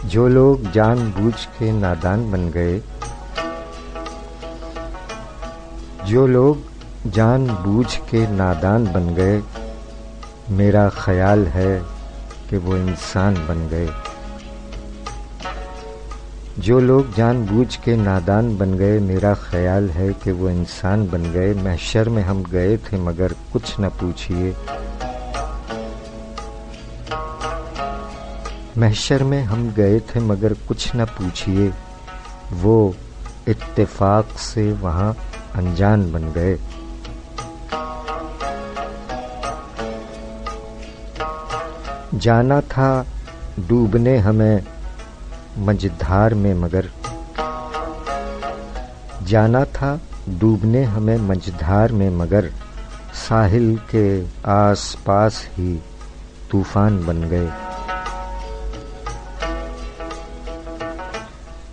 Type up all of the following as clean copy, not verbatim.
جو لوگ جان بوجھ کے نادان بن گئے، جو لوگ جان بوجھ کے نادان بن گئے، میرا خیال ہے کہ وہ انسان بن گئے۔ جو لوگ جان بوجھ کے نادان بن گئے، میرا خیال ہے کہ وہ انسان بن گئے۔ محشر میں ہم گئے تھے مگر کچھ نہ پوچھئے، محشر میں ہم گئے تھے مگر کچھ نہ پوچھئے، وہ اتفاق سے وہاں انجان بن گئے۔ جانا تھا ڈوبنے ہمیں مجدھار میں مگر، جانا تھا ڈوبنے ہمیں مجدھار میں مگر، ساحل کے آس پاس ہی طوفان بن گئے۔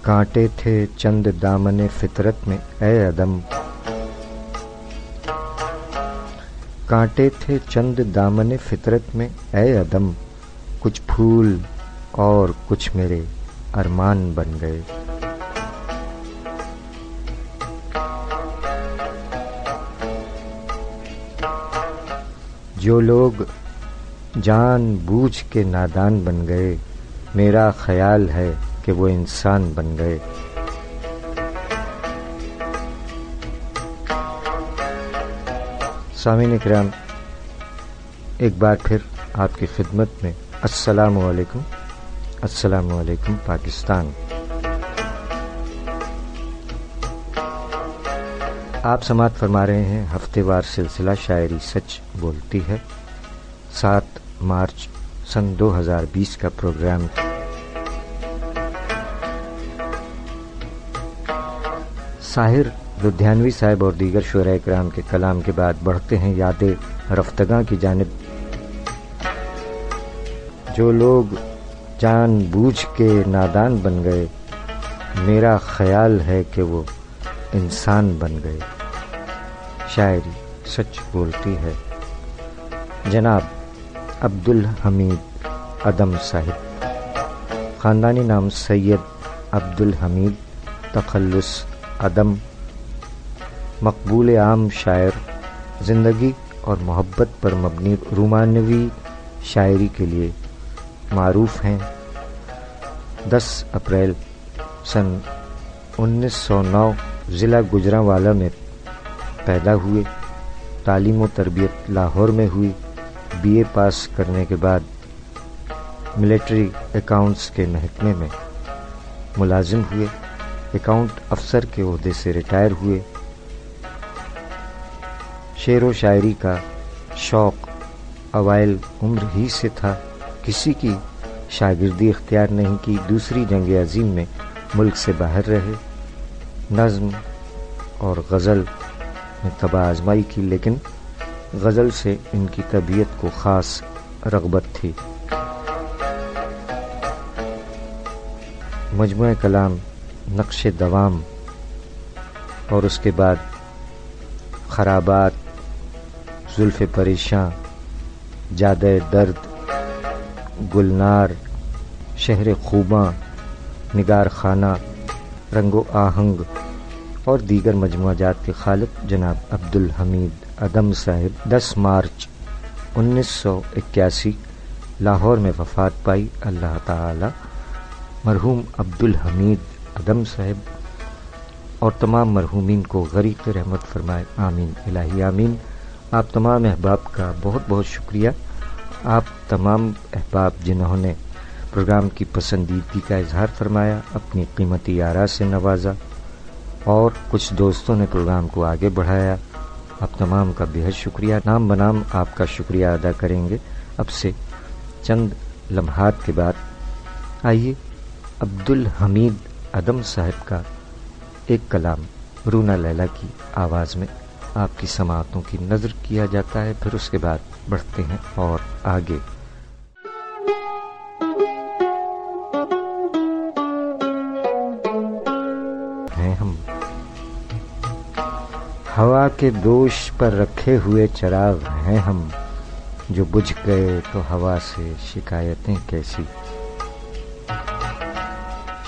کانٹے تھے چند دامن فطرت میں اے عدم، کانٹے تھے چند دامن فطرت میں اے عدم، کچھ پھول اور کچھ میرے ارمان بن گئے۔ جو لوگ جان بوجھ کے نادان بن گئے، میرا خیال ہے کہ وہ انسان بن گئے۔ سامعین کرام، ایک بار پھر آپ کی خدمت میں السلام علیکم، السلام علیکم پاکستان۔ آپ سماعت فرما رہے ہیں ہفتے وار سلسلہ شاعری سچ بولتی ہے، 7 مارچ سن 2020 کا پروگرام۔ ساحر لدھیانوی صاحب اور دیگر شعراء کرام کے کلام کے بعد بڑھتے ہیں یاد رفتگاں کی جانب۔ جو لوگ جان بوجھ کے نادان بن گئے، میرا خیال ہے کہ وہ انسان بن گئے۔ شاعری سچ بولتی ہے، جناب عبدالحمید عدم صاحب، خاندانی نام سید عبدالحمید تخلص عدم، مقبول عام شاعر، زندگی اور محبت پر مبنی رومانوی شاعری کے لیے معروف ہیں۔ 10 اپریل سن 1909 ضلع گوجرانوالہ میں پیدا ہوئے۔ تعلیم و تربیت لاہور میں ہوئی۔ بی اے پاس کرنے کے بعد ملٹری اکاؤنٹس کے محکمے میں ملازم ہوئے۔ اکاؤنٹ افسر کے عہدے سے ریٹائر ہوئے۔ شعر و شاعری کا شوق اوائل عمر ہی سے تھا، کسی کی شاگردی اختیار نہیں کی۔ دوسری جنگ عظیم میں ملک سے باہر رہے۔ نظم اور غزل میں طبع آزمائی کی، لیکن غزل سے ان کی طبیعت کو خاص رغبت تھی۔ مجموعہ کلام نقش دوام اور اس کے بعد خرابات، زلف پریشاں، جادہ درد، گلنار، شہر خوباں، نگار خانہ، رنگ و آہنگ اور دیگر مجموعات کے خالق جناب عبدالحمید عدم صاحب 10 مارچ 1981 لاہور میں وفات پائی۔ اللہ تعالی مرحوم عبدالحمید عدم صاحب اور تمام مرحومین کو غریق رحمت فرمائے، آمین الہی آمین۔ آپ تمام احباب کا بہت بہت شکریہ۔ آپ تمام احباب جنہوں نے پروگرام کی پسندیدگی کا اظہار فرمایا، اپنی قیمتی آراء سے نوازا اور کچھ دوستوں نے پروگرام کو آگے بڑھایا، آپ تمام کا بہت شکریہ۔ نام بنام آپ کا شکریہ ادا کریں گے اب سے چند لمحات کے بعد۔ آئیے عبدالحمید عدم صاحب کا ایک کلام رونا لیلا کی آواز میں آپ کی سماعتوں کی نظر کیا جاتا ہے، پھر اس کے بعد بڑھتے ہیں اور آگے۔ ہیں ہم ہوا کے دوش پر رکھے ہوئے چراغ ہیں ہم، جو بجھ گئے تو ہوا سے شکایتیں کیسی۔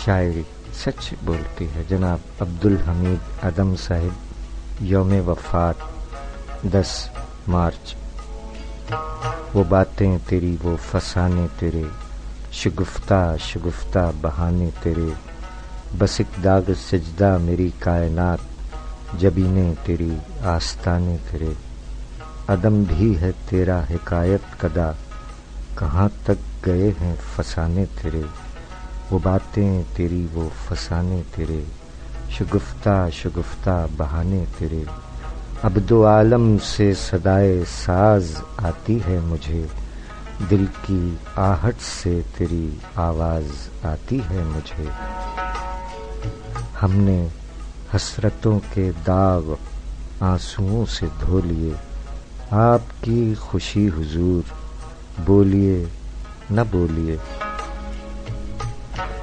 شاعری سچ بولتی ہے جناب عبدالحمید ادم صاحب، یوم وفات 10 مارچ۔ وہ باتیں تیری، وہ فسانے تیرے، شگفتہ شگفتہ بہانے تیرے، بس ایک داغ سجدہ میری کائنات، جبینے تیری آستانے تیرے، عدم بھی ہے تیرا حکایت کدا، کہاں تک گئے ہیں فسانے تیرے، وہ باتیں تیری، وہ فسانے تیرے، شگفتہ شگفتہ بہانے تیرے، اب دو عالم سے صدائے ساز آتی ہے مجھے، دل کی آہٹ سے تیری آواز آتی ہے مجھے، ہم نے حسرتوں کے داغ آنسوؤں سے دھو لیے، آپ کی خوشی حضور بولیے نہ بولیے۔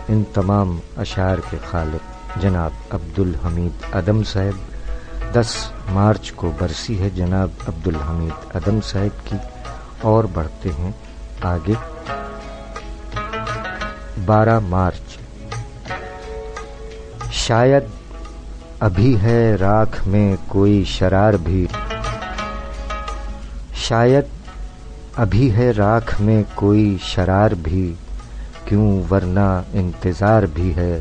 ان تمام اشعار کے خالق جناب عبدالحمید ادم صاحب۔ 10 مارچ کو برسی ہے جناب عبدالحمید ادم صاحب کی، اور بڑھتے ہیں آگے۔ 12 مارچ، شاید ابھی ہے راکھ میں کوئی شرار بھی، شاید ابھی ہے راکھ میں کوئی شرار بھی، کیوں ورنہ انتظار بھی ہے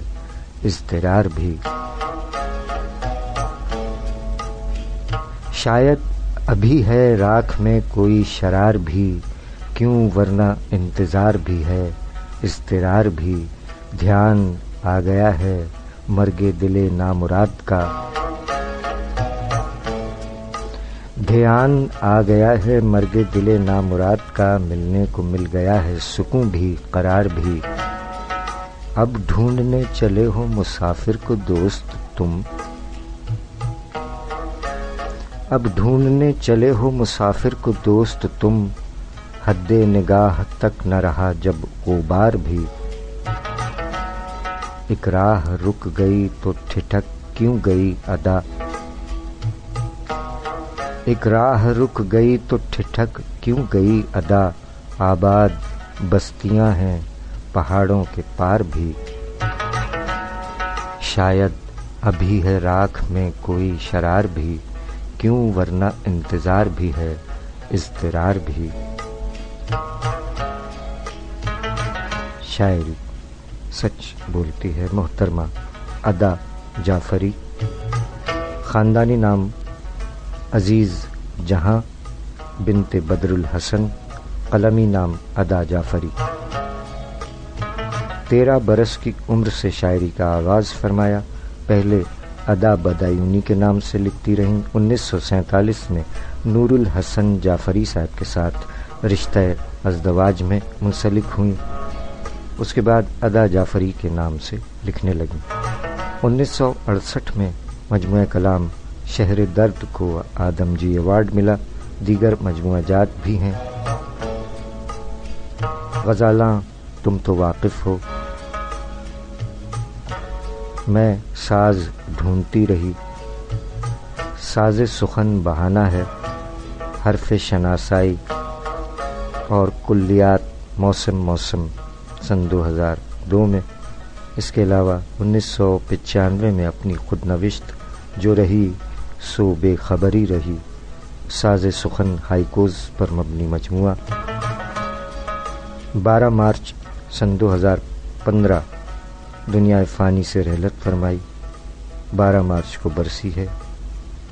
اضطرار بھی، شاید ابھی ہے راکھ میں کوئی شرار بھی، کیوں ورنہ انتظار بھی ہے اضطرار بھی، دھیان آ گیا ہے مرگ دل نامراد کا، دھیان آ گیا ہے مرگ دل نامراد کا، ملنے کو مل گیا ہے سکون بھی قرار بھی، اب ڈھونڈنے چلے ہو مسافر کو دوست تم، اب ڈھونڈنے چلے ہو مسافر کو دوست تم، حد نگاہ تک نہ رہا جب غبار بھی، ایک راہ رک گئی تو ٹھٹک کیوں گئی ادا، ایک راہ رک گئی تو ٹھٹک کیوں گئی ادا، آباد بستیاں ہیں پہاڑوں کے پار بھی، شاید ابھی ہے راکھ میں کوئی شرار بھی، کیوں ورنہ انتظار بھی ہے اضطرار بھی۔ شاعری سچ بولتی ہے محترمہ ادا جعفری، خاندانی نام عزیز جہاں بنت بدر الحسن، قلمی نام ادا جعفری۔ 13 برس کی عمر سے شاعری کا آغاز فرمایا، پہلے ادا بدایونی کے نام سے لکھتی رہیں، 1947 میں نور الحسن جعفری صاحب کے ساتھ رشتہ ازدواج میں منسلک ہوئیں، اس کے بعد ادا جعفری کے نام سے لکھنے لگیں۔ 1968 میں مجموعہ کلام شہر درد کو آدم جی ایوارڈ ملا، دیگر مجموعہ جات بھی ہیں، غزالاں تم تو واقف ہو، میں ساز ڈھونڈتی رہی، ساز سخن بہانا ہے، حرف شناسائی اور کلیات موسم موسم سن 2002 میں، اس کے علاوہ 1995 میں اپنی خود نوشت جو رہی سو بے خبری رہی، ساز سخن ہائیکوز پر مبنی مجموعہ۔ 12 مارچ سن 2015 دنیا فانی سے رحلت فرمائی، 12 مارچ کو برسی ہے۔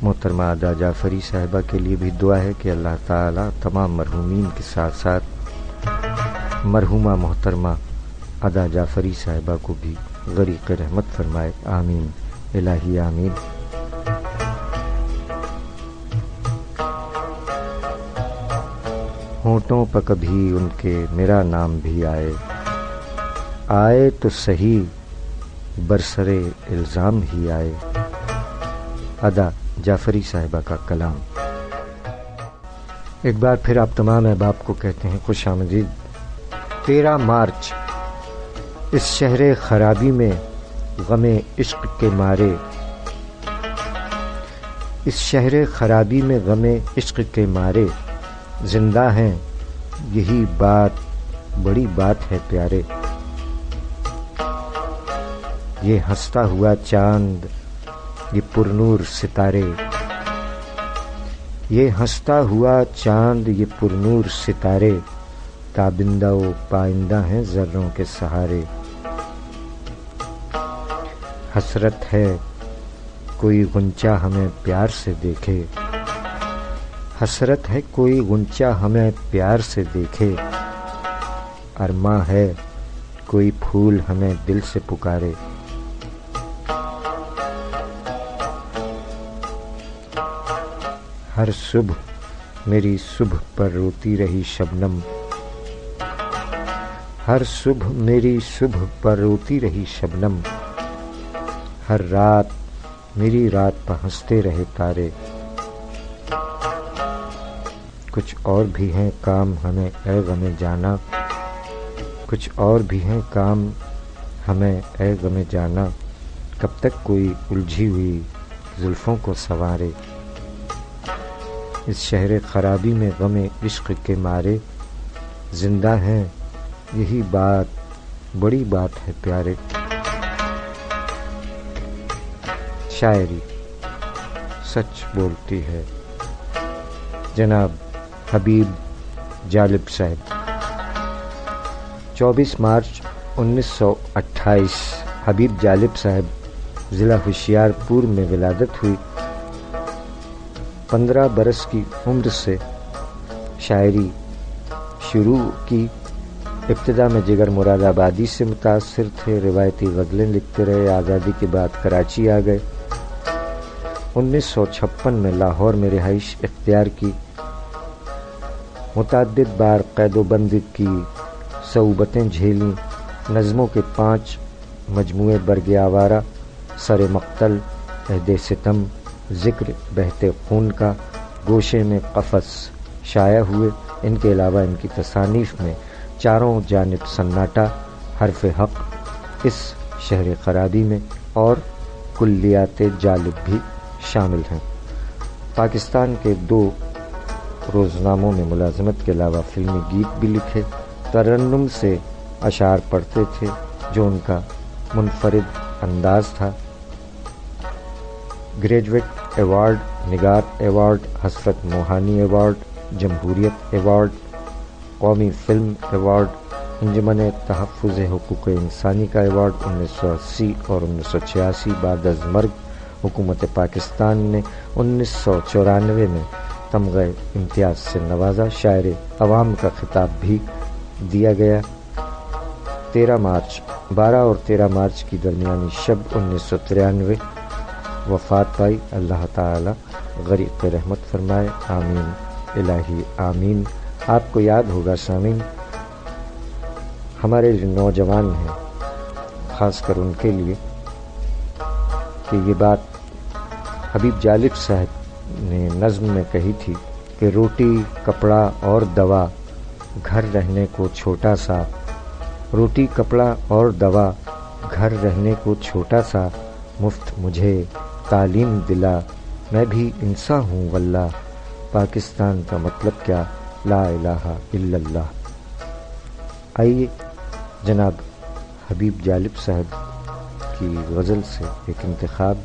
محترمہ ادا جعفری صاحبہ کے لیے بھی دعا ہے کہ اللہ تعالیٰ تمام مرحومین کے ساتھ ساتھ مرحومہ محترمہ ادا جعفری صاحبہ کو بھی غریق رحمت فرمائے، آمین الہی آمین۔ ہونٹوں پر کبھی ان کے میرا نام بھی آئے، آئے تو صحیح برسرے الزام ہی آئے، ادا جعفری صاحبہ کا کلام۔ ایک بار پھر آپ تمام احباب کو کہتے ہیں خوش آمدید۔ 13 مارچ، اس شہر خرابی میں غم عشق کے مارے، اس شہر خرابی میں غم عشق کے مارے، زندہ ہیں یہی بات بڑی بات ہے پیارے، یہ ہنستا ہوا چاند یہ پرنور ستارے، یہ ہنستا ہوا چاند یہ پرنور ستارے، تابندہ و پائندہ ہیں ذروں کے سہارے۔ حسرت ہے کوئی غنچہ ہمیں پیار سے دیکھے، حسرت ہے کوئی غنچہ ہمیں پیار سے دیکھے، ارماں ہے کوئی پھول ہمیں دل سے پکارے۔ ہر صبح میری صبح پر روتی رہی شبنم، ہر صبح میری صبح پر روتی رہی شبنم، ہر رات میری رات پر ہنستے رہے تارے۔ کچھ اور بھی ہیں کام ہمیں اے غم جانا، کچھ اور بھی ہیں کام ہمیں اے غم جانا، کب تک کوئی الجھی ہوئی زلفوں کو سنوارے۔ اس شہر خرابی میں غم عشق کے مارے، زندہ ہیں یہی بات بڑی بات ہے پیارے۔ شاعری سچ بولتی ہے۔ جناب حبیب جالب صاحب، 24 مارچ 1928 حبیب جالب صاحب ضلع ہوشیار پور میں ولادت ہوئی۔ 15 برس کی عمر سے شاعری شروع کی۔ ابتدا میں جگر مراد آبادی سے متاثر تھے، روایتی غزلیں لکھتے رہے۔ آزادی کے بعد کراچی آ گئے۔ 1956 میں لاہور میں رہائش اختیار کی۔ متعدد بار قید و بند کی صعوبتیں جھیلیں۔ نظموں کے 5 مجموعے برگ آوارہ، سر مقتل، عہد ستم، ذکر بہتے خون کا، گوشے میں قفس شائع ہوئے۔ ان کے علاوہ ان کی تصانیف میں چاروں جانب سناٹا، حرف حق، اس شہر خرابی میں اور کلیات جالب بھی شامل ہیں۔ پاکستان کے 2 روزناموں میں ملازمت کے علاوہ فلمی گیت بھی لکھے۔ ترنم سے اشعار پڑھتے تھے جو ان کا منفرد انداز تھا۔ گریجویٹ ایوارڈ، نگار ایوارڈ، حسرت موہانی ایوارڈ، جمہوریت ایوارڈ، قومی فلم ایوارڈ، انجمن تحفظ حقوق انسانی کا ایوارڈ 1980 اور 1986 بعد از مرگ حکومت پاکستان نے 1994 میں تمغہ امتیاز سے نوازا۔ شاعر عوام کا خطاب بھی دیا گیا۔ 12 اور 13 مارچ کی درمیانی شب 1993 وفات پائی۔ اللہ تعالی غریق رحمت فرمائے، آمین الہی آمین۔ آپ کو یاد ہوگا سامعین، ہمارے جو نوجوان ہیں خاص کر ان کے لیے کہ یہ بات حبیب جالب صاحب نے نظم میں کہی تھی کہ روٹی کپڑا اور دوا گھر رہنے کو چھوٹا سا، روٹی کپڑا اور دوا گھر رہنے کو چھوٹا سا، مفت مجھے تعلیم دلا، میں بھی انسان ہوں واللہ، پاکستان کا مطلب کیا، لا الہ الا اللہ۔ آئیے جناب حبیب جالب صاحب کی غزل سے ایک انتخاب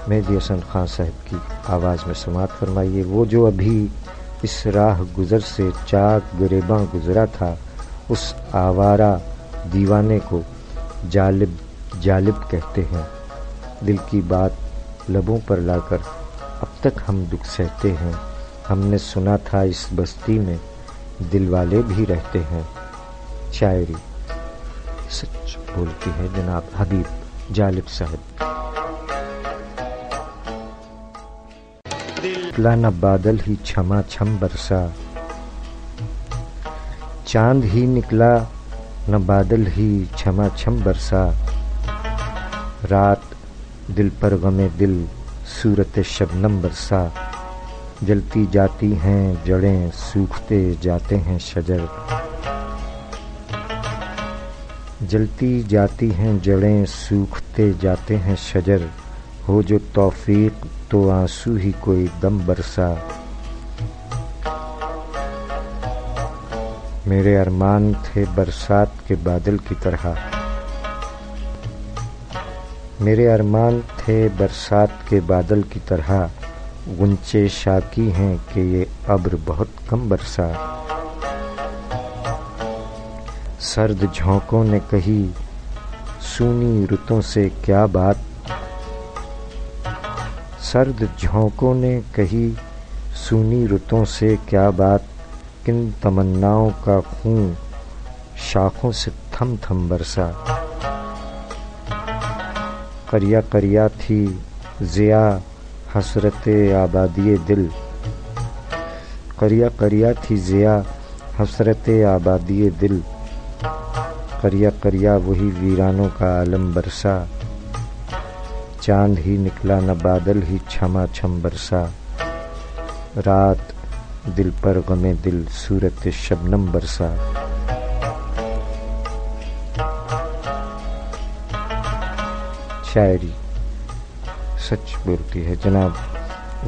مہدی حسن خان صاحب کی آواز میں سماعت فرمائیے۔ وہ جو ابھی اس راہ گزر سے چاک گریباں گزرا تھا، اس آوارہ دیوانے کو جالب جالب کہتے ہیں، دل کی بات لبوں پر لا کر اب تک ہم دکھ سہتے ہیں، ہم نے سنا تھا اس بستی میں دل والے بھی رہتے ہیں۔ شاعری سچ بولتی ہے جناب حبیب جالب صاحب۔ نکلا نہ بادل ہی چھما چھم برسا، چاند ہی نکلا نہ بادل ہی چھما چھم برسا، رات دل پر غم دل صورت شبنم برسا، جلتی جاتی ہیں جڑیں سوکھتے جاتے ہیں شجر، جلتی جاتی ہیں جڑیں سوکھتے جاتے ہیں شجر، ہو جو توفیق تو آنسو ہی کوئی دم برسا، میرے ارمان تھے برسات کے بادل کی طرح، میرے ارمان تھے برسات کے بادل کی طرح، غنچے شاکی ہیں کہ یہ ابر بہت کم برسا۔ سرد جھونکوں نے کہی سونی رتوں سے کیا بات، سرد جھونکوں نے کہی سونی رتوں سے کیا بات، کن تمناؤں کا خون شاخوں سے تھم تھم برسا۔ قریہ قریہ تھی ضیا حسرت آبادی دل، قریہ قریہ تھی ضیا حسرت آبادی دل، قریہ قریہ وہی ویرانوں کا عالم برسا۔ چاند ہی نکلا نہ بادل ہی چھما چھم برسا، رات دل پر غم دل صورت شبنم برسا۔ شاعری سچ بولتی ہے جناب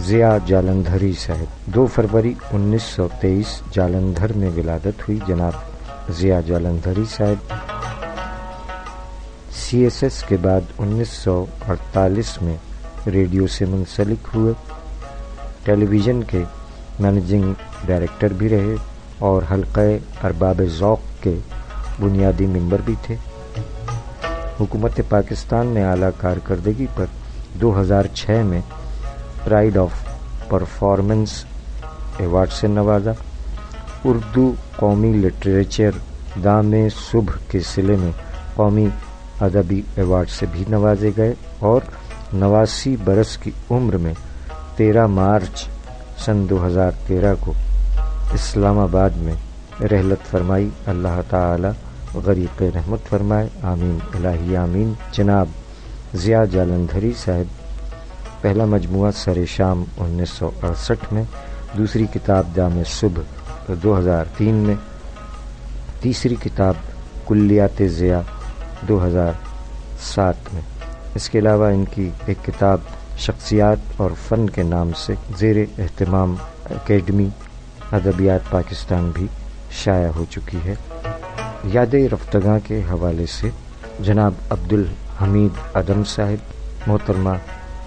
ضیا جالندھری صاحب۔ 2 فروری 1923 جالندھر میں ولادت ہوئی جناب ضیا جالندھری صاحب۔ CSS کے بعد 1948 میں ریڈیو سے منسلک ہوئے، ٹیلی ویژن کے مینیجنگ ڈائریکٹر بھی رہے اور حلقہ ارباب ذوق کے بنیادی ممبر بھی تھے۔ حکومت پاکستان نے اعلیٰ کارکردگی پر 2006 میں پرائڈ آف پرفارمنس ایوارڈ سے نوازا۔ اردو قومی لٹریچر دام صبح کے صلے میں قومی ادبی ایوارڈ سے بھی نوازے گئے اور 89 برس کی عمر میں 13 مارچ سن 2013 کو اسلام آباد میں رحلت فرمائی۔ اللہ تعالی غریق رحمت فرمائے، آمین الہی آمین۔ جناب ضیا جالندھری صاحب پہلا مجموعہ سر شام 1968 میں، دوسری کتاب دام صبح 2003 میں، تیسری کتاب کلیات ضیا 2007 میں۔ اس کے علاوہ ان کی ایک کتاب شخصیات اور فن کے نام سے زیر اہتمام اکیڈمی ادبیات پاکستان بھی شائع ہو چکی ہے۔ یاد رفتگاں کے حوالے سے جناب عبدالحمید ادم صاحب، محترمہ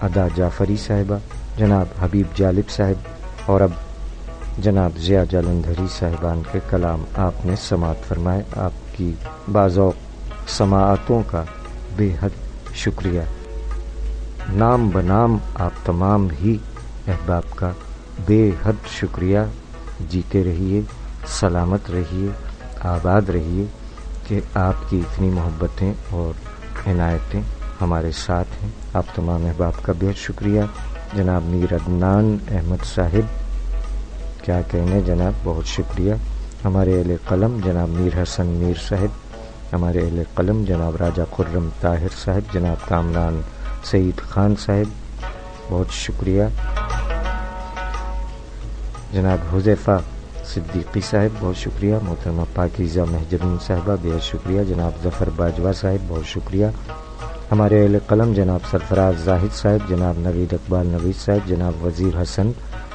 ادا جعفری صاحبہ، جناب حبیب جالب صاحب اور اب جناب ضیا جالندھری صاحبان کے کلام آپ نے سماعت فرمائے۔ آپ کی باذوق سماعتوں کا بے حد شکریہ۔ نام بنام آپ تمام ہی احباب کا بے حد شکریہ۔ جیتے رہیے، سلامت رہیے، آباد رہیے کہ آپ کی اتنی محبتیں اور عنایتیں ہمارے ساتھ ہیں۔ آپ تمام احباب کا بے حد شکریہ۔ جناب میر عدنان احمد صاحب، کیا کہنے جناب، بہت شکریہ۔ ہمارے اہل قلم جناب میر حسن میر صاحب، ہمارے اہل قلم جناب راجہ خرم طاہر صاحب، جناب کامران سعید خان صاحب، بہت شکریہ۔ جناب حذیفہ صدیقی صاحب، بہت شکریہ۔ محترمہ پاکیزہ مہجبین صاحبہ، بہت شکریہ۔ جناب ظفر باجوہ صاحب، بہت شکریہ۔ ہمارے اہل قلم جناب سرفراز زاہد صاحب، جناب نوید اقبال نوید صاحب، جناب وزیر حسن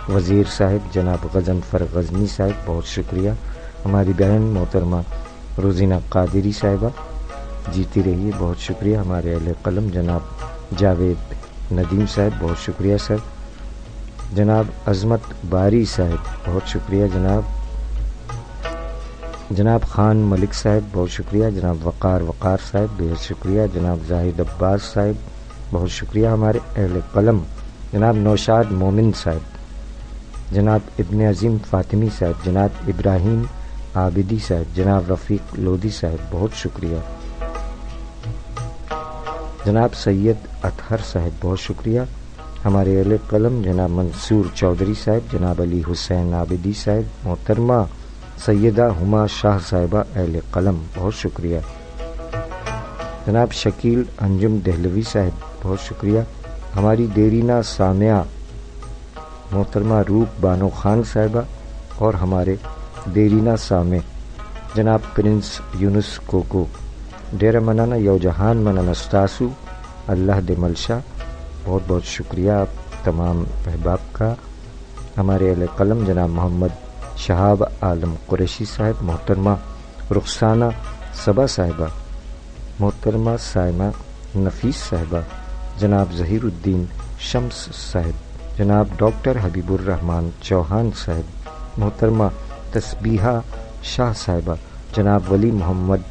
وزیر صاحب، جناب غضنفر غزنی صاحب، بہت شکریہ۔ ہماری بہن محترمہ روزینہ قادری صاحبہ، جیتی رہیے، بہت شکریہ۔ ہمارے اہل قلم جناب جاوید ندیم صاحب، بہت شکریہ سر۔ جناب عظمت باری صاحب، بہت شکریہ جناب خان ملک صاحب، بہت شکریہ۔ جناب وقار صاحب، بہت شکریہ۔ جناب زاہد عباس صاحب، بہت شکریہ۔ ہمارے اہل قلم جناب نوشاد مومن صاحب، جناب ابن عظیم فاطمی صاحب، جناب ابراہیم عابدی صاحب، جناب رفیق لودھی صاحب، بہت شکریہ۔ جناب سید اطہر صاحب، بہت شکریہ۔ ہمارے اہل قلم جناب منصور چودھری صاحب، جناب علی حسین عابدی صاحب، محترمہ سیدہ ہما شاہ صاحبہ اہل قلم، بہت شکریہ۔ جناب شکیل انجم دہلوی صاحب، بہت شکریہ۔ ہماری دیرینہ سامعہ محترمہ روپ بانو خان صاحبہ اور ہمارے دیرینہ سامع جناب پرنس یونس کوکو، ڈیرہ منانا یو جہان منانا ستاسو اللہ دے ملشا، بہت بہت شکریہ آپ تمام احباب کا۔ ہمارے اہل قلم جناب محمد شہاب عالم قریشی صاحب، محترمہ رخسانہ صبا صاحبہ، محترمہ سائمہ نفیس صاحبہ، جناب ظہیر الدین شمس صاحب، جناب ڈاکٹر حبیب الرحمان چوہان صاحب، محترمہ تسبیحہ شاہ صاحبہ، جناب ولی محمد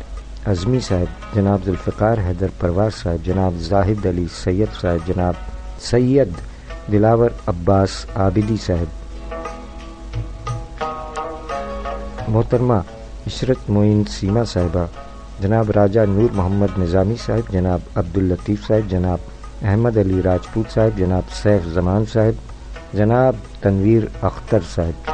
اعظمی صاحب، جناب ذوالفقار حیدر پرواز صاحب، جناب زاہد علی سید صاحب، جناب سید دلاور عباس عابدی صاحب، محترمہ عشرت معین سیما صاحبہ، جناب راجہ نور محمد نظامی صاحب، جناب عبداللطیف صاحب، جناب احمد علی راجپوت صاحب، جناب سیف زمان صاحب، جناب تنویر اختر صاحب،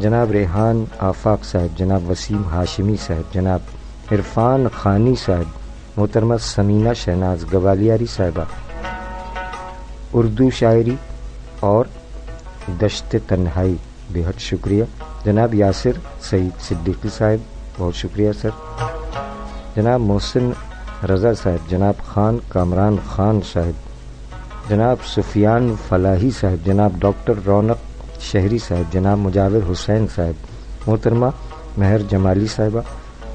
جناب ریحان آفاق صاحب، جناب وسیم ہاشمی صاحب، جناب عرفان خانی صاحب، محترمہ سمینہ شہناز گوالیاری صاحبہ، اردو شاعری اور دشت تنہائی، بے حد شکریہ، جناب یاسر سعید صدیقی صاحب، بہت شکریہ سر، جناب محسن رضا صاحب، جناب خان کامران خان صاحب، جناب سفیان فلاحی صاحب، جناب ڈاکٹر رونق شہری صاحب، جناب مجاور حسین صاحب، محترمہ مہر جمالی صاحبہ،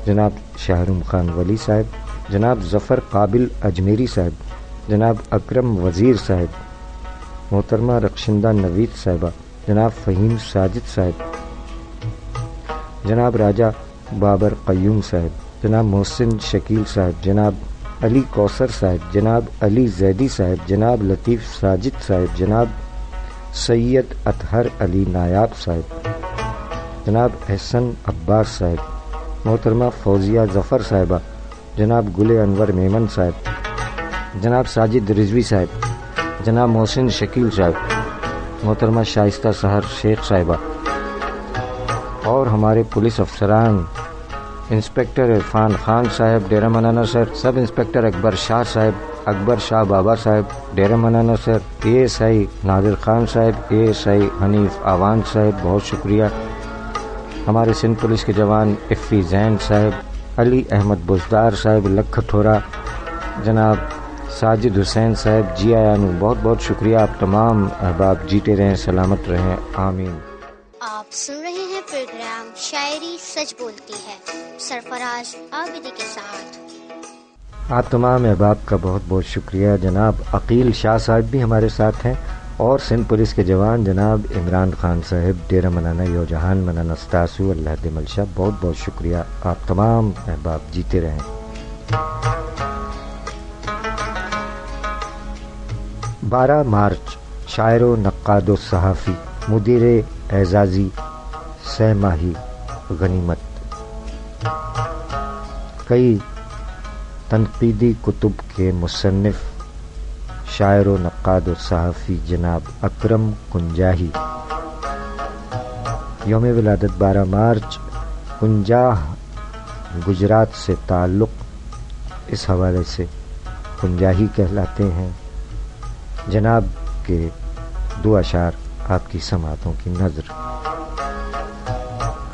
جناب شاہرم خان ولی صاحب، جناب ظفر قابل اجمیری صاحب، جناب اکرم وزیر صاحب، محترمہ رخشندہ نوید صاحبہ، جناب فہیم ساجد صاحب، جناب راجہ بابر قیوم صاحب، جناب محسن شکیل صاحب، جناب علی کوثر صاحب، جناب علی زیدی صاحب، جناب لطیف ساجد صاحب، جناب سید اطہر علی نایاب صاحب، جناب احسن عباس صاحب، محترمہ فوزیہ ظفر صاحبہ، جناب گل انور میمن صاحب، جناب ساجد رضوی صاحب، جناب محسن شکیل صاحب، محترمہ شائستہ سحر شیخ صاحبہ، اور ہمارے پولیس افسران، انسپکٹر عرفان خان صاحب ڈیرہ منانا سر، سب انسپکٹر اکبر شاہ صاحب، اکبر شاہ بابا صاحب ڈیرہ منانا سر، اے ایس آئی نادر خان صاحب، اے ایس آئی حنیف آوان صاحب، بہت شکریہ، ہمارے سندھ پولیس کے جوان افی زین صاحب، علی احمد بزدار صاحب لکھٹھورا، جناب ساجد حسین صاحب، جی آیانو، بہت بہت شکریہ، آپ تمام احباب جیتے رہیں، سلامت رہیں، آمین۔ آپ سن رہے ہیں پروگرام شاعری سچ بولتی ہے سرفراز عابدی کے ساتھ۔ آپ تمام احباب کا بہت بہت شکریہ۔ جناب عقیل شاہ صاحب بھی ہمارے ساتھ ہیں، اور سندھ پولیس کے جوان جناب عمران خان صاحب ڈیرہ منانا یو جہان منانا ستاسو اللہ دے ملشا، بہت بہت شکریہ، آپ تمام احباب جیتے رہیں۔ 12 مارچ شاعر و نقاد و صحافی مدیر اعزازی سہ ماہی غنیمت، کئی تنقیدی کتب کے مصنف شاعر و نقاد و صحافی جناب اکرم کنجاہی، یوم ولادت 12 مارچ، کنجاہ گجرات سے تعلق، اس حوالے سے کنجاہی کہلاتے ہیں۔ جناب کے 2 اشعار آپ کی سماعتوں کی نظر۔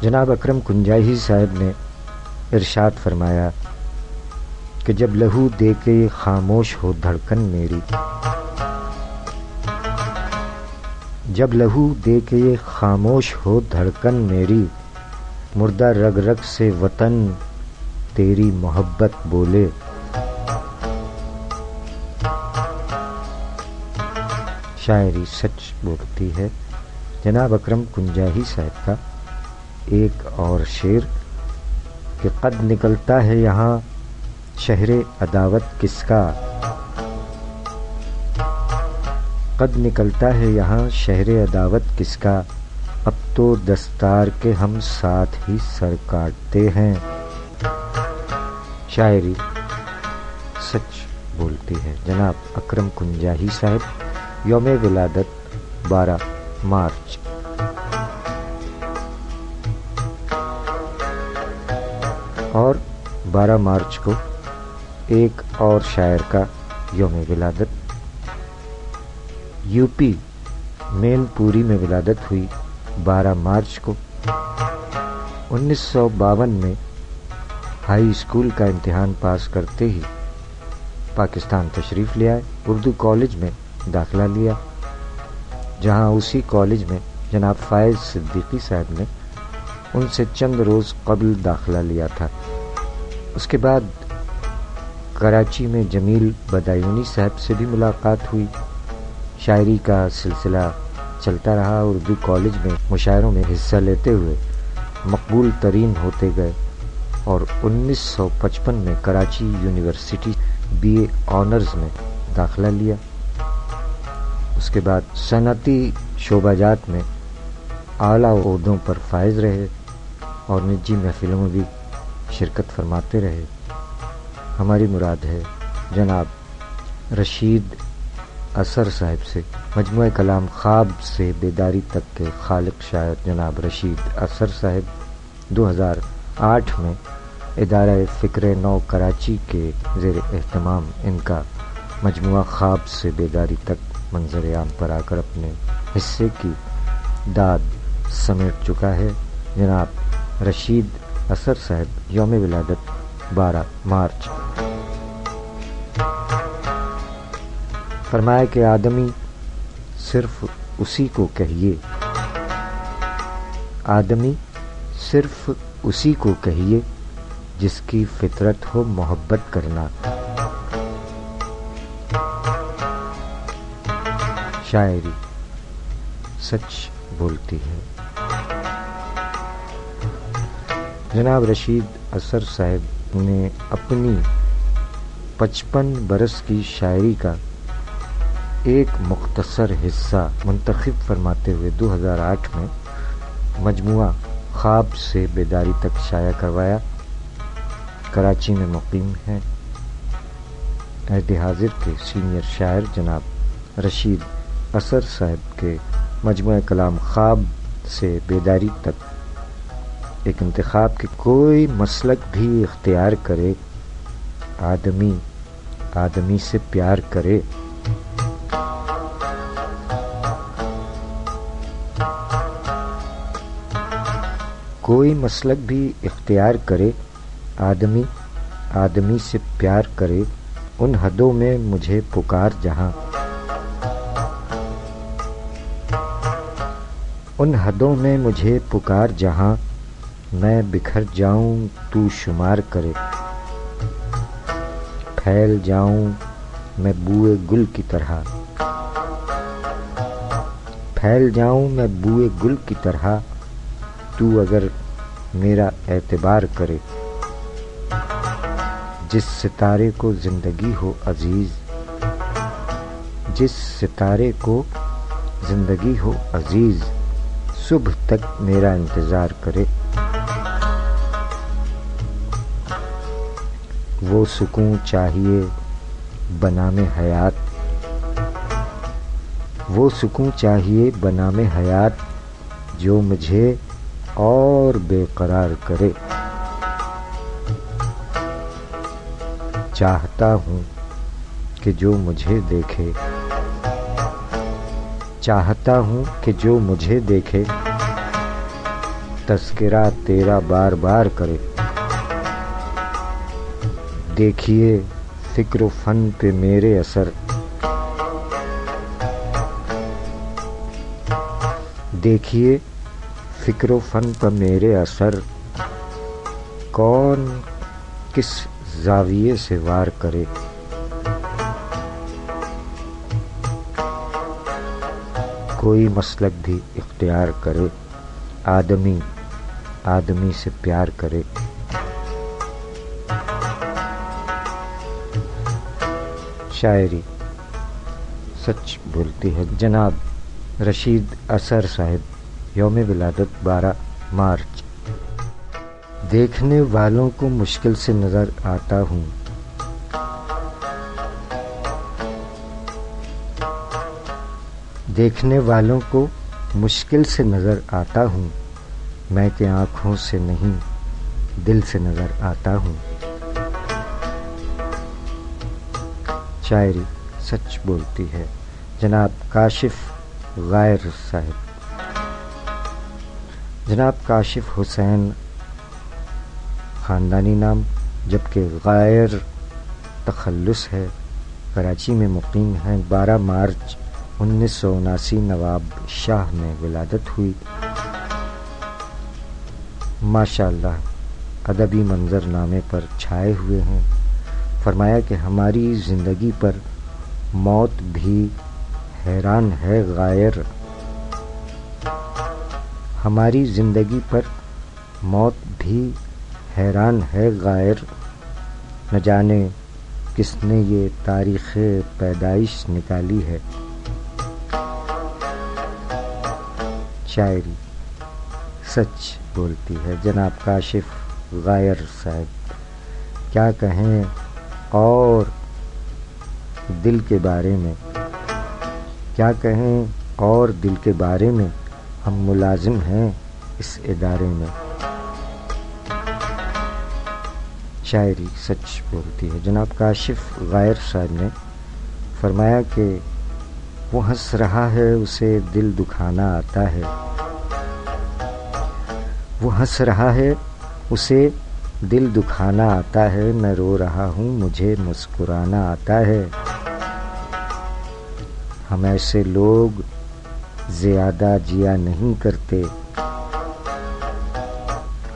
جناب اکرم کنجاہی صاحب نے ارشاد فرمایا کہ جب لہو دے کے خاموش ہو دھڑکن میری، جب لہو دے کے یہ خاموش ہو دھڑکن میری، مردہ رگ رگ سے وطن تیری محبت بولے، شاعری سچ بولتی ہے۔ جناب اکرم کنجاہی صاحب کا ایک اور شعر کہ قد نکلتا ہے یہاں شہر عداوت کس کا، قد نکلتا ہے یہاں شہر عداوت کس کا، اب تو دستار کے ہم ساتھ ہی سر کاٹتے ہیں، شاعری سچ بولتی ہے۔ جناب اکرم کنجاہی صاحب، یوم ولادت 12 مارچ۔ اور 12 مارچ کو ایک اور شاعر کا یوم ولادت، یو پی مین پوری میں ولادت ہوئی 12 مارچ کو۔ 1952 میں ہائی اسکول کا امتحان پاس کرتے ہی پاکستان تشریف لے آئے، اردو کالج میں داخلہ لیا، جہاں اسی کالج میں جناب فائز صدیقی صاحب نے ان سے چند روز قبل داخلہ لیا تھا۔ اس کے بعد کراچی میں جمیل بدایونی صاحب سے بھی ملاقات ہوئی. شاعری کا سلسلہ چلتا رہا. اردو کالج میں مشاعروں میں حصہ لیتے ہوئے مقبول ترین ہوتے گئے اور 1955 میں کراچی یونیورسٹی BA آنرز میں داخلہ لیا. اس کے بعد صنعتی شعبہ جات میں اعلیٰ عہدوں پر فائز رہے اور نجی محفلوں میں بھی شرکت فرماتے رہے. ہماری مراد ہے جناب رشید اثر صاحب سے. مجموعہ کلام خواب سے بیداری تک کے خالق شاعر جناب رشید اثر صاحب 2008 میں ادارہ فکر نو کراچی کے زیر اہتمام ان کا مجموعہ خواب سے بیداری تک منظر عام پر آ کر اپنے حصے کی داد سمیٹ چکا ہے. جناب رشید اثر صاحب یوم ولادت 12 مارچ. فرمایا کہ آدمی صرف اسی کو کہیے، آدمی صرف اسی کو کہیے جس کی فطرت ہو محبت کرنا. شاعری سچ بولتی ہے. جناب رشید اثر صاحب نے اپنی 55 برس کی شاعری کا ایک مختصر حصہ منتخب فرماتے ہوئے 2008 میں مجموعہ خواب سے بیداری تک شائع کروایا. کراچی میں مقیم ہیں. عہد حاضر کے سینئر شاعر جناب رشید اثر صاحب کے مجموعہ کلام خواب سے بیداری تک ایک انتخاب کہ کوئی مسلک بھی اختیار کرے، آدمی آدمی سے پیار کرے. کوئی مسلک بھی اختیار کرے، آدمی آدمی سے پیار کرے. ان حدوں میں مجھے پکار جہاں، ان حدوں میں مجھے پکار جہاں میں بکھر جاؤں تو شمار کرے. پھیل جاؤں میں بوئے گل کی طرح، پھیل جاؤں میں بوئے گل کی طرح تو اگر میرا اعتبار کرے. جس ستارے کو زندگی ہو عزیز، جس ستارے کو زندگی ہو عزیز صبح تک میرا انتظار کرے. وہ سکون چاہیے بنام حیات، وہ سکون چاہیے بنام حیات جو مجھے اور بے قرار کرے. چاہتا ہوں کہ جو مجھے دیکھے، چاہتا ہوں کہ جو مجھے دیکھے تذکرہ تیرا بار بار کرے. دیکھیے فکر و فن پہ میرے اثر، دیکھیے فکر و فن پر میرے اثر کون کس زاویے سے وار کرے. کوئی مسلک بھی اختیار کرے، آدمی آدمی سے پیار کرے. شاعری سچ بولتی ہے. جناب رشید اثر صاحب یوم ولادت 12 مارچ. دیکھنے والوں کو مشکل سے نظر آتا ہوں، دیکھنے والوں کو مشکل سے نظر آتا ہوں، میں کہ آنکھوں سے نہیں دل سے نظر آتا ہوں. شاعری سچ بولتی ہے. جناب کاشف غائر صاحب. جناب کاشف حسین خاندانی نام جبکہ غائر تخلص ہے. کراچی میں مقیم ہیں. 12 مارچ 1979 نواب شاہ میں ولادت ہوئی. ماشاء اللہ ادبی منظر نامے پر چھائے ہوئے ہیں. فرمایا کہ ہماری زندگی پر موت بھی حیران ہے غائر، ہماری زندگی پر موت بھی حیران ہے غائر، نہ جانے کس نے یہ تاریخ پیدائش نکالی ہے۔ شاعری سچ بولتی ہے جناب کاشف غائر صاحب، کیا کہیں اور دل کے بارے میں، کیا کہیں اور دل کے بارے میں، ہم ملازم ہیں اس ادارے میں۔ شاعری سچ بولتی ہے جناب کاشف غائر صاحب نے فرمایا کہ وہ ہنس رہا ہے اسے دل دکھانا آتا ہے، وہ ہنس رہا ہے اسے دل دکھانا آتا ہے، میں رو رہا ہوں مجھے مسکرانا آتا ہے۔ ہم ایسے لوگ زیادہ جیا نہیں کرتے،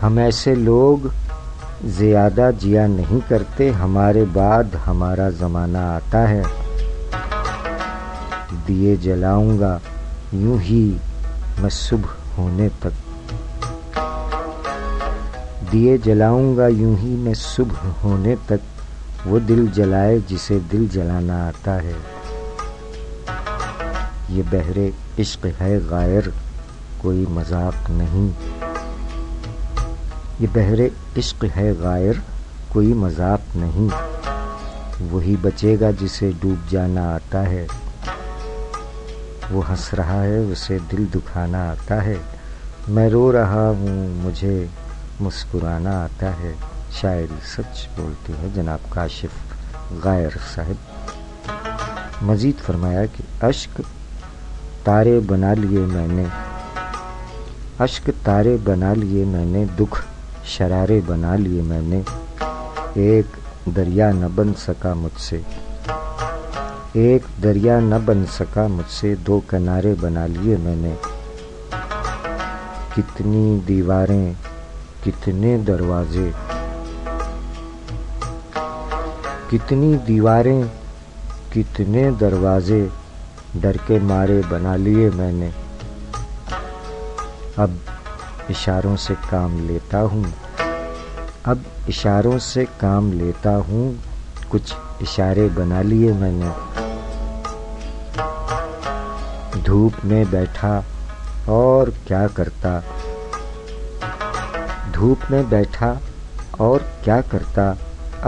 ہم ایسے لوگ زیادہ جیا نہیں کرتے، ہمارے بعد ہمارا زمانہ آتا ہے۔ دیے جلاؤں گا یوں ہی میں صبح ہونے تک، دیے جلاؤں گا یوں ہی میں صبح ہونے تک، وہ دل جلائے جسے دل جلانا آتا ہے۔ یہ بحر عشق ہے غائر کوئی مذاق نہیں، یہ بحر عشق ہے غائر کوئی مذاق نہیں، وہی بچے گا جسے ڈوب جانا آتا ہے۔ وہ ہنس رہا ہے اسے دل دکھانا آتا ہے، میں رو رہا ہوں مجھے مسکرانا آتا ہے۔ شاعری سچ بولتی ہے جناب کاشف غائر صاحب۔ مزید فرمایا کہ اشک تارے بنا لیے میں نے، اشک تارے بنا لیے میں نے، دکھ شرارے بنا لیے میں نے، ایک دریا نہ بن سکا مجھ سے، ایک دریا نہ بن سکا مجھ سے، دو کنارے بنا لیے میں نے، کتنی دیواریں کتنے دروازے، کتنی دیواریں کتنے دروازے، ڈر کے مارے بنا لیے میں نے، اب اشاروں سے کام لیتا ہوں، اب اشاروں سے کام لیتا ہوں، کچھ اشارے بنا لیے میں نے، دھوپ میں بیٹھا اور کیا کرتا، دھوپ میں بیٹھا اور کیا کرتا،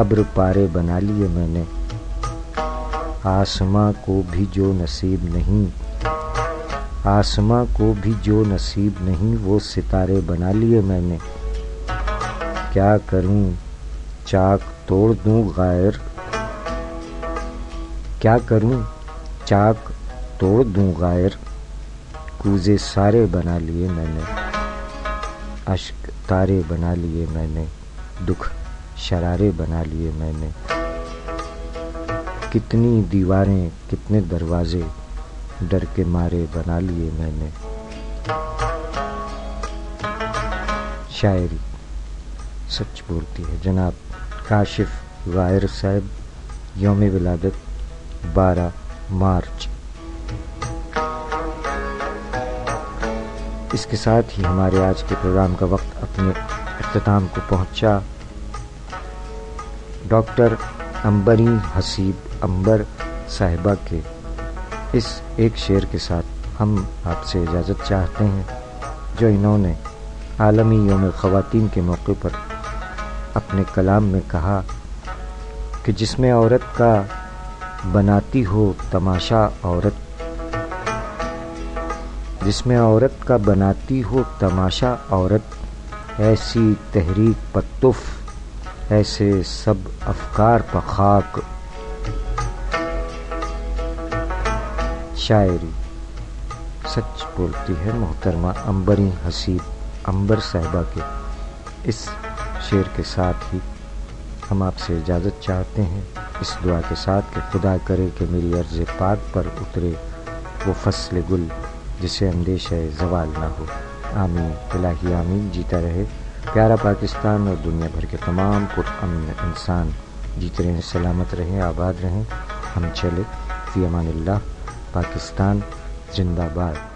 ابر پارے بنا لیے میں نے، آسماں کو بھی جو نصیب نہیں، آسماں کو بھی جو نصیب نہیں، وہ ستارے بنا لیے میں نے، کیا کروں چاک توڑ دوں غائر، کیا کروں چاک توڑ دوں غائر، کوزے سارے بنا لیے میں نے، اشک تارے بنا لیے میں نے، دکھ شرارے بنا لیے میں نے، کتنی دیواریں کتنے دروازے، ڈر کے مارے بنا لیے میں نے۔ شاعری سچ بولتی ہے جناب کاشف غائر صاحب، یوم ولادت 12 مارچ۔ اس کے ساتھ ہی ہمارے آج کے پروگرام کا وقت اپنے اختتام کو پہنچا۔ ڈاکٹر امبری حسیب امبر صاحبہ کے اس ایک شعر کے ساتھ ہم آپ سے اجازت چاہتے ہیں، جو انہوں نے عالمی یوم خواتین کے موقع پر اپنے کلام میں کہا کہ جس میں عورت کا بناتی ہو تماشا عورت، جس میں عورت کا بناتی ہو تماشا عورت، ایسی تحریک پتف ایسے سب افکار پہ خاک۔ شاعری سچ بولتی ہے محترمہ امبری حسیب امبر صاحبہ کے اس شعر کے ساتھ ہی ہم آپ سے اجازت چاہتے ہیں، اس دعا کے ساتھ کہ خدا کرے کہ میری عرض پاک پر اترے وہ فصل گل جسے اندیشہ زوال نہ ہو۔ آمین الہی آمین۔ جیتا رہے پیارا پاکستان اور دنیا بھر کے تمام پرامن انسان۔ جیتے رہیں، سلامت رہیں، آباد رہیں. ہم چلے. فی امان اللہ. پاکستان زندہ باد.